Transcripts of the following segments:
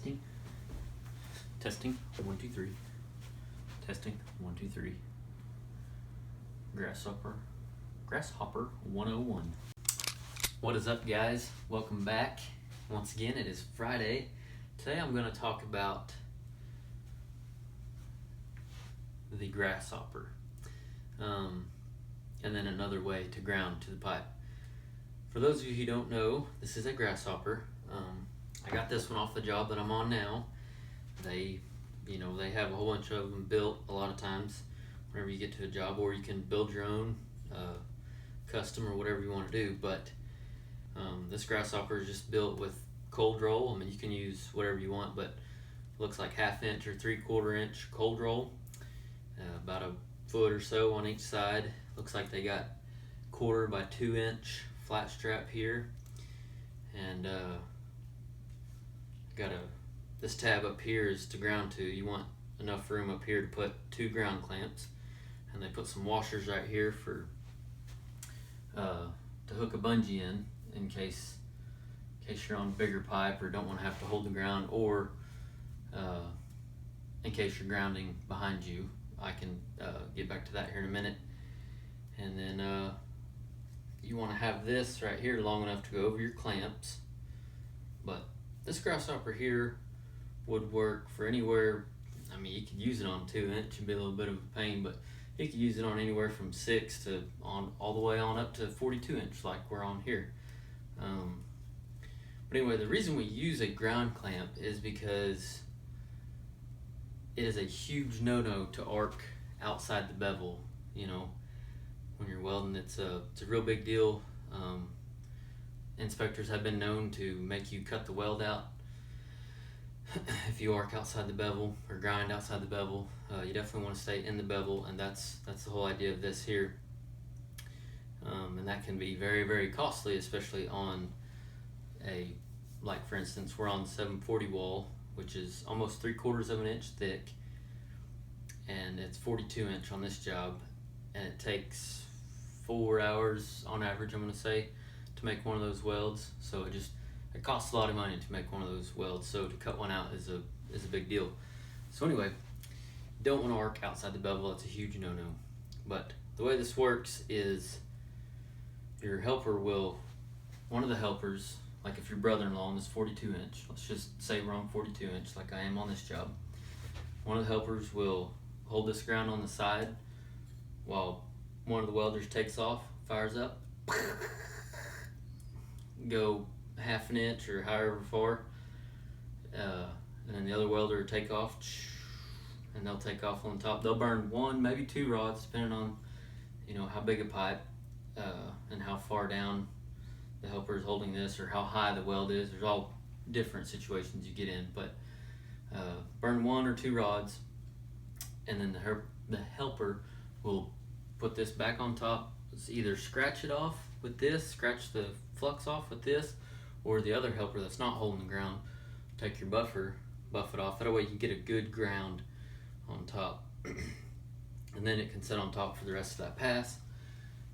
Testing. Testing. 1, 2, 3. Testing. 1, 2, 3. Grasshopper. Grasshopper 101. What is up, guys? Welcome back. Once again, it is Friday. Today I'm going to talk about the grasshopper. And then another way to ground to the pipe. For those of you who don't know, this is a grasshopper. I got this one off the job that I'm on now. They have a whole bunch of them built a lot of times whenever you get to a job, or you can build your own custom or whatever you want to do. But this grasshopper is just built with cold roll. I mean, you can use whatever you want, but it looks like 1/2 inch or 3/4 inch cold roll, about a foot or so on each side. Looks like they got 1/4 by 2 inch flat strap here, and this tab up here is to ground to. You want enough room up here to put 2 ground clamps, and they put some washers right here for to hook a bungee in case you're on a bigger pipe or don't want to have to hold the ground, or in case you're grounding behind you. I can get back to that here in a minute. And then you want to have this right here long enough to go over your clamps. But this grasshopper here would work for anywhere. I mean, you could use it on 2 inch, it'd be a little bit of a pain, but you could use it on anywhere from 6 to all the way on up to 42 inch like we're on here. But anyway, the reason we use a ground clamp is because it is a huge no-no to arc outside the bevel. You know, when you're welding, it's a real big deal. Inspectors have been known to make you cut the weld out if you arc outside the bevel or grind outside the bevel. You definitely want to stay in the bevel, and that's the whole idea of this here. And that can be very, very costly, especially on like for instance, we're on the 740 wall, which is almost 3/4 of an inch thick, and it's 42 inch on this job, and it takes 4 hours on average, I'm going to say, to make one of those welds. So it costs a lot of money to make one of those welds, so to cut one out is a big deal. So anyway, don't want to arc outside the bevel. That's a huge no-no. But the way this works is your helper will, one of the helpers, like if your brother-in-law on this 42 inch, let's just say we're on 42 inch like I am on this job, one of the helpers will hold this ground on the side while one of the welders takes off, fires up, go 1/2 inch or however far, and then the other welder will take off, and they'll take off on top. They'll burn 1, maybe 2 rods, depending on how big a pipe and how far down the helper is holding this, or how high the weld is. There's all different situations you get in, but burn 1 or 2 rods, and then the helper will put this back on top. It's either scratch it off with this, scratch the flux off with this, or the other helper that's not holding the ground, take your buff it off. That way you can get a good ground on top. And then it can sit on top for the rest of that pass,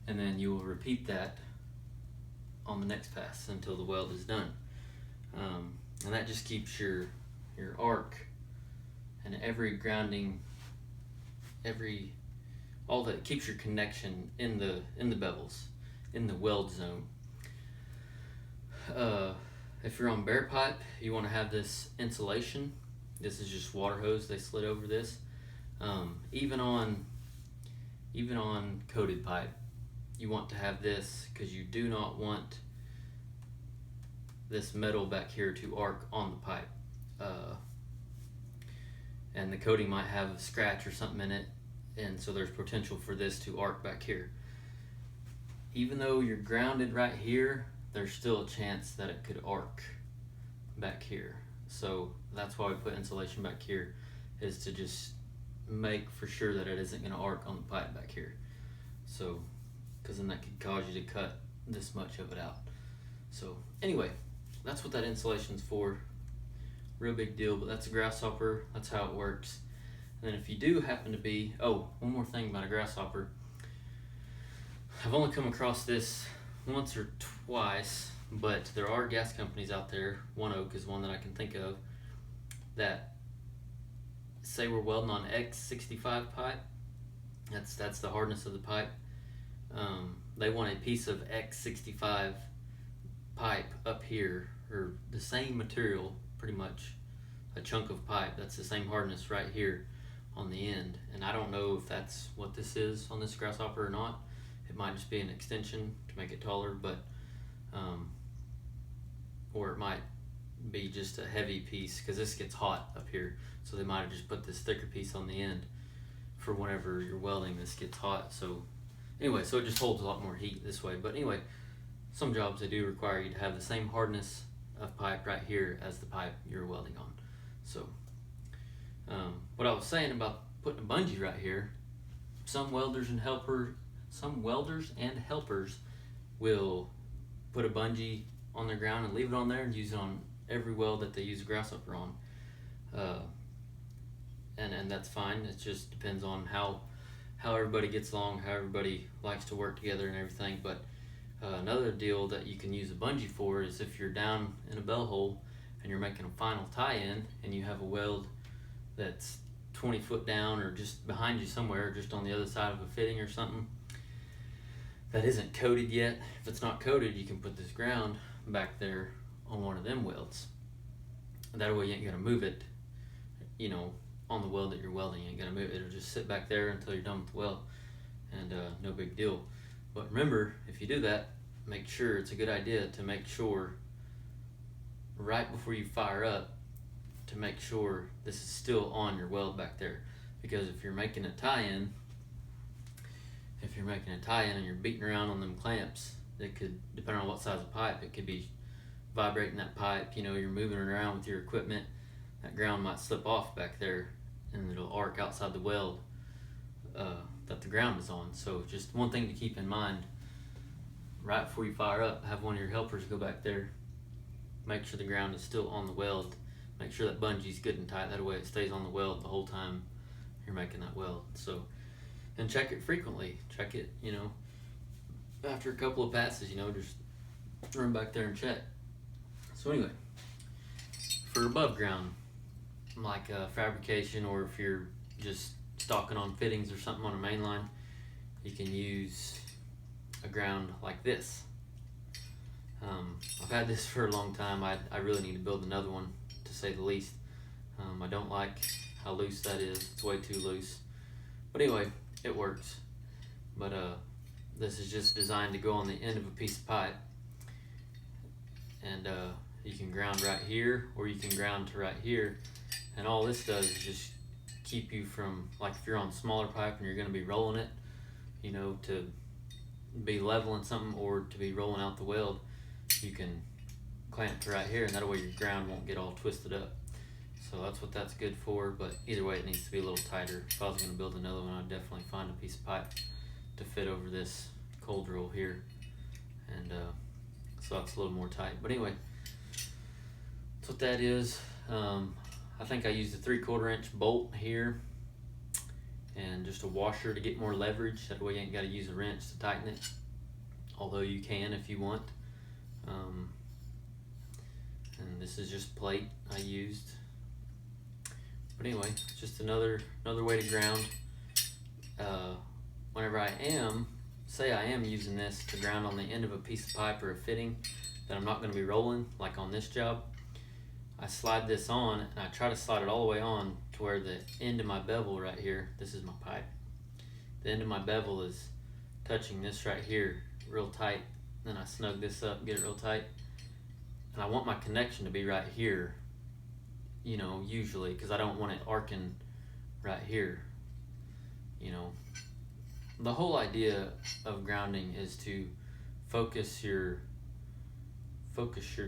and then you will repeat that on the next pass until the weld is done. And that just keeps your arc and every grounding, all that keeps your connection in the bevels, in the weld zone. If you're on bare pipe, you want to have this insulation. This is just water hose they slid over this. Even on coated pipe, you want to have this, because you do not want this metal back here to arc on the pipe. And the coating might have a scratch or something in it, and so there's potential for this to arc back here. Even though you're grounded right here, there's still a chance that it could arc back here. So that's why we put insulation back here, is to just make for sure that it isn't going to arc on the pipe back here. So, because then that could cause you to cut this much of it out. So anyway, that's what that insulation's for. Real big deal, but that's a grasshopper. That's how it works. And then if you do happen to be, one more thing about a grasshopper. I've only come across this once or twice, but there are gas companies out there. One Oak is one that I can think of, that, say we're welding on X65 pipe, that's the hardness of the pipe. They want a piece of X65 pipe up here, or the same material, pretty much a chunk of pipe that's the same hardness right here on the end. And I don't know if that's what this is on this Grasshopper or not. It might just be an extension to make it taller, but or it might be just a heavy piece, because this gets hot up here, so they might have just put this thicker piece on the end for whenever you're welding this gets hot. So anyway, so it just holds a lot more heat this way. But anyway, some jobs they do require you to have the same hardness of pipe right here as the pipe you're welding on. So what I was saying about putting a bungee right here, some welders and helpers will put a bungee on the ground and leave it on there and use it on every weld that they use a Grasshopper on. And that's fine. It just depends on how everybody gets along, how everybody likes to work together and everything. But another deal that you can use a bungee for is if you're down in a bell hole and you're making a final tie-in and you have a weld that's 20 foot down or just behind you somewhere, just on the other side of a fitting or something that isn't coated yet. If it's not coated, you can put this ground back there on one of them welds. That way you ain't gonna move it, you know, on the weld that you're welding. You ain't gonna move it. It'll just sit back there until you're done with the weld, and no big deal. But remember, if you do that, make sure it's a good idea to make sure right before you fire up to make sure this is still on your weld back there. Because if you're making a tie-in, and you're beating around on them clamps, it could, depending on what size of pipe, it could be vibrating that pipe. You know, you're moving it around with your equipment, that ground might slip off back there and it'll arc outside the weld that the ground is on. So just one thing to keep in mind, right before you fire up, have one of your helpers go back there, make sure the ground is still on the weld, make sure that bungee's good and tight, that way it stays on the weld the whole time you're making that weld. So, and check it frequently, check it, you know, after a couple of passes, you know, just run back there and check. So anyway, for above ground, like fabrication, or if you're just stocking on fittings or something on a main line, you can use a ground like this. I've had this for a long time. I really need to build another one, to say the least. I don't like how loose that is. It's way too loose. But anyway, it works. But this is just designed to go on the end of a piece of pipe. And you can ground right here, or you can ground to right here. And all this does is just keep you from, like if you're on smaller pipe and you're going to be rolling it, you know, to be leveling something or to be rolling out the weld, you can clamp to right here, and that way your ground won't get all twisted up. So that's what that's good for. But either way, it needs to be a little tighter. If I was going to build another one, I'd definitely find a piece of pipe to fit over this cold roll here, and so that's a little more tight. But anyway, that's what that is. I think I used a 3/4 inch bolt here and just a washer to get more leverage. That way you ain't got to use a wrench to tighten it, although you can if you want. And this is just plate I used. But anyway, it's just another way to ground. Whenever I am using this to ground on the end of a piece of pipe or a fitting that I'm not going to be rolling, like on this job, I slide this on, and I try to slide it all the way on to where the end of my bevel right here, this is my pipe, the end of my bevel is touching this right here real tight. Then I snug this up, get it real tight, and I want my connection to be right here, you know, usually, because I don't want it arcing right here. You know, the whole idea of grounding is to focus your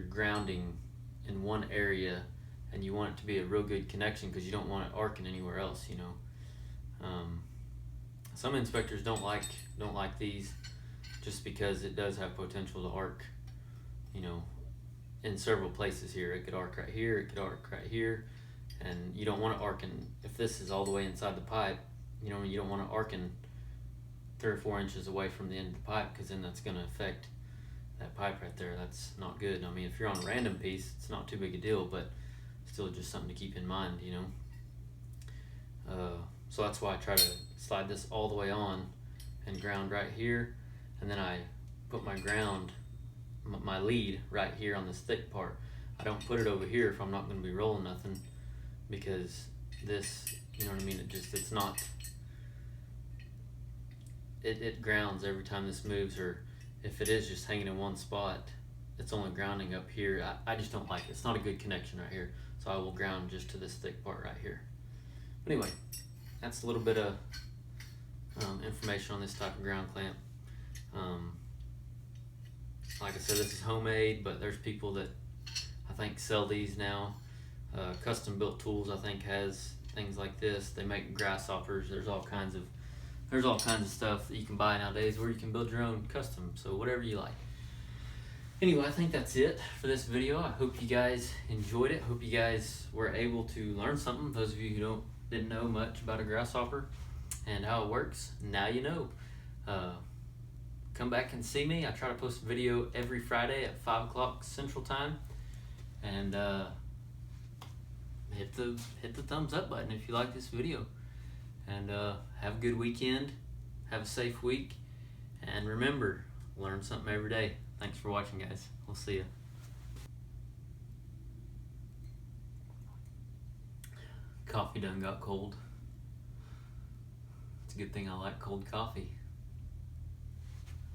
grounding in one area, and you want it to be a real good connection because you don't want it arcing anywhere else, you know. Some inspectors don't like these, just because it does have potential to arc, you know, in several places here. It could arc right here, it could arc right here, and you don't want it arcing. If this is all the way inside the pipe, you know, you don't want it arcing 3 or 4 inches away from the end of the pipe, because then that's going to affect that pipe right there. That's not good. I mean, if you're on a random piece, it's not too big a deal, but still just something to keep in mind, you know. So that's why I try to slide this all the way on and ground right here, and then I put my ground, my lead right here on this thick part. I don't put it over here if I'm not going to be rolling nothing, because this, you know what I mean, it's not, it grounds every time this moves, or if it is just hanging in one spot, it's only grounding up here. I just don't like it. It's not a good connection right here, so I will ground just to this thick part right here. But anyway, that's a little bit of information on this type of ground clamp. Like I said, this is homemade, but there's people that I think sell these now. Custom Built Tools, I think, has things like this. They make grasshoppers. There's all kinds of stuff that you can buy nowadays where you can build your own custom, so whatever you like. Anyway, I think that's it for this video. I hope you guys enjoyed it. Hope you guys were able to learn something. Those of you who didn't know much about a grasshopper and how it works, now you know. Come back and see me. I try to post a video every Friday at 5 o'clock Central Time, and hit the thumbs up button if you like this video. And have a good weekend. Have a safe week, and remember, learn something every day. Thanks for watching, guys. We'll see you. Coffee done got cold. It's a good thing I like cold coffee.